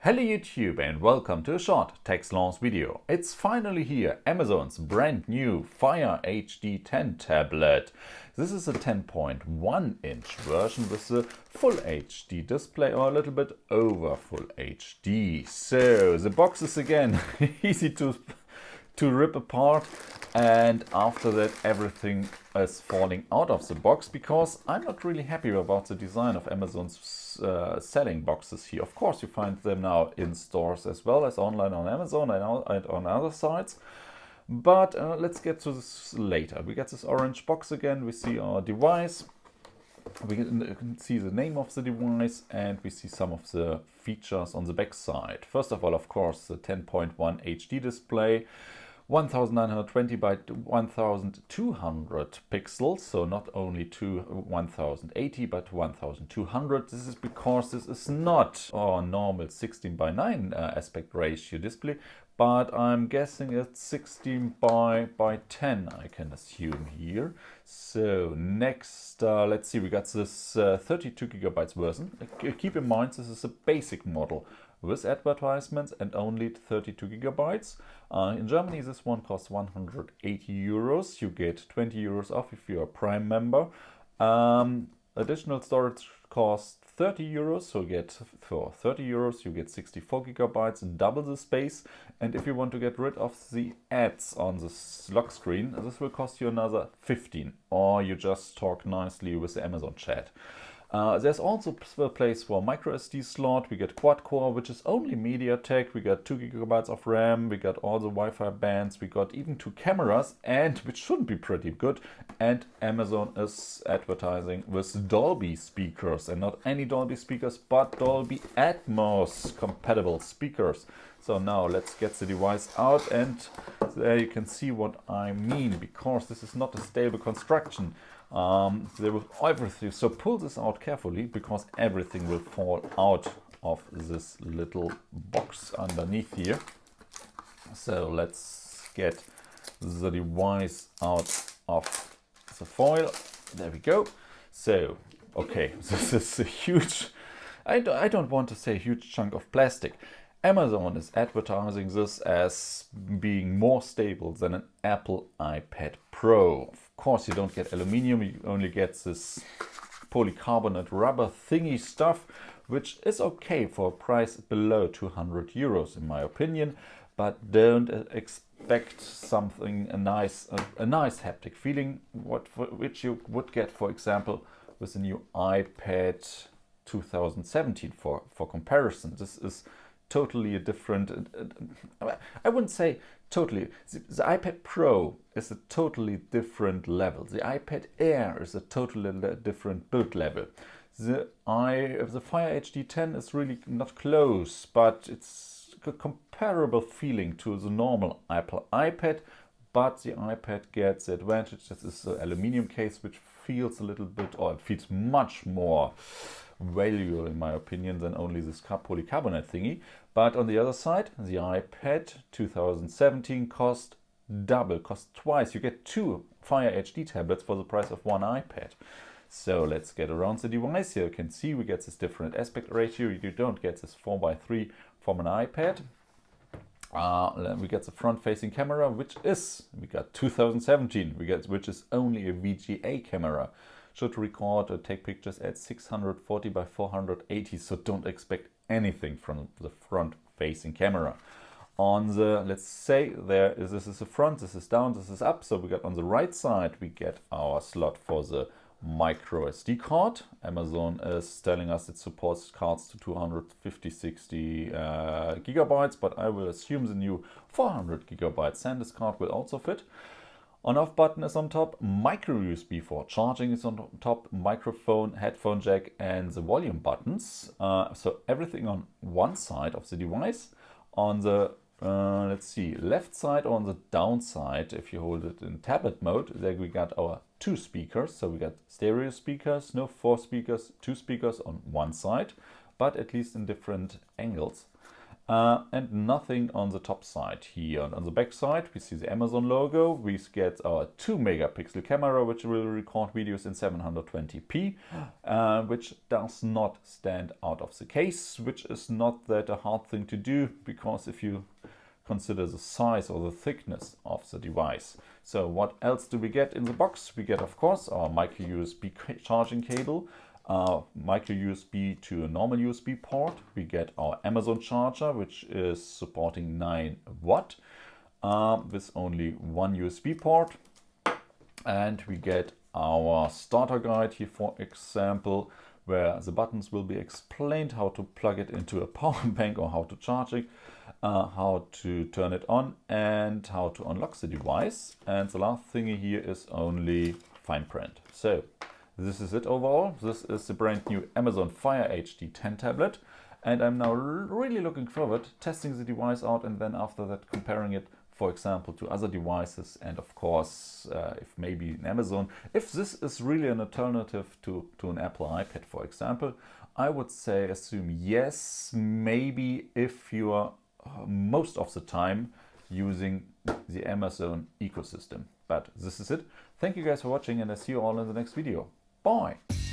Hello YouTube and welcome to a short Techsloth video. It's finally here, Amazon's brand new Fire HD 10 tablet. This is a 10.1 inch version with a full HD display or a little bit over full HD. So the box is again easy to rip apart, and after that everything is falling out of the box because I'm not really happy about the design of Amazon's selling boxes here. Of course you find them now in stores as well as online on Amazon and on other sites, but let's get to this later. We get this orange box again, we see our device, we can see the name of the device, and we see some of the features on the back side. First of all, of course, the 10.1 HD display, 1920 by 1200 pixels, so not only 1080 but 1200. This is because this is not our normal 16 by 9 aspect ratio display, but I'm guessing it's 16 by 10, I can assume here. So next, let's see, we got this 32 gigabytes version. Keep in mind this is a basic model with advertisements and only 32 gigabytes. In Germany this one costs 180 euros. You get 20 euros off if you're a Prime member. Additional storage costs 30 euros, so for 30 euros you get 64 gigabytes and double the space. And if you want to get rid of the ads on the lock screen, this will cost you another 15, or you just talk nicely with the Amazon chat. There's also a place for micro SD slot. We get quad core, which is only MediaTek. We got 2 gigabytes of RAM. We got all the Wi-Fi bands. We got even 2 cameras, and which should be pretty good. And Amazon is advertising with Dolby speakers, and not any Dolby speakers, but Dolby Atmos compatible speakers. So now let's get the device out, and there you can see what I mean, because this is not a stable construction. There will everything, so pull this out carefully because everything will fall out of this little box underneath here. So let's get the device out of the foil. There we go. So okay, this is a huge, I don't want to say huge chunk of plastic. Amazon is advertising this as being more stable than an Apple iPad Pro. Of course, you don't get aluminium, you only get this polycarbonate rubber thingy stuff, which is okay for a price below 200 euros in my opinion, but don't expect something, a nice haptic feeling, which you would get, for example, with the new iPad 2017 for comparison. This is totally a different, I wouldn't say totally, the iPad Pro is a totally different level. The iPad Air is a totally different build level. The Fire HD 10 is really not close, but it's a comparable feeling to the normal Apple iPad, but the iPad gets the advantage. This is an aluminium case, which feels a little bit, or it feels much more valuable in my opinion than only this polycarbonate thingy. But on the other side, the iPad 2017 cost twice. You get 2 Fire HD tablets for the price of one iPad. So let's get around the device. Here you can see we get this different aspect ratio. You don't get this 4:3 from an iPad. We get the front-facing camera, which is, we got 2017, which is only a VGA camera. Should record or take pictures at 640 by 480, so don't expect anything from the front-facing camera. On the, let's say, this is the front, this is down, this is up. So we got on the right side, we get our slot for the micro SD card. Amazon is telling us it supports cards to 250-60 gigabytes, but I will assume the new 400 gigabyte SanDisk card will also fit. On-off button is on top, micro USB for charging is on top, microphone, headphone jack, and the volume buttons. So everything on one side of the device. On the let's see, left side or on the down side, if you hold it in tablet mode, there we got our 2 speakers. So we got stereo speakers, no 4 speakers, 2 speakers on one side, but at least in different angles. and nothing on the top side here. And on the back side, we see the Amazon logo. We get our 2-megapixel camera, which will record videos in 720p, which does not stand out of the case, which is not that a hard thing to do, because if you consider the size or the thickness of the device. So what else do we get in the box? We get, of course, our micro USB charging cable, micro USB to a normal USB port. We get our Amazon charger, which is supporting 9 watt with only one USB port. And we get our starter guide here, for example, where the buttons will be explained, how to plug it into a power bank or how to charge it, how to turn it on, and how to unlock the device. And the last thing here is only fine print. So this is it overall. This is the brand new Amazon Fire HD 10 tablet, and I'm now really looking forward to testing the device out, and then after that comparing it, for example, to other devices, and of course if maybe in Amazon, if this is really an alternative to an Apple iPad, for example. I would say assume yes, maybe if you are most of the time using the Amazon ecosystem. But this is it. Thank you guys for watching, and I see you all in the next video. Bye!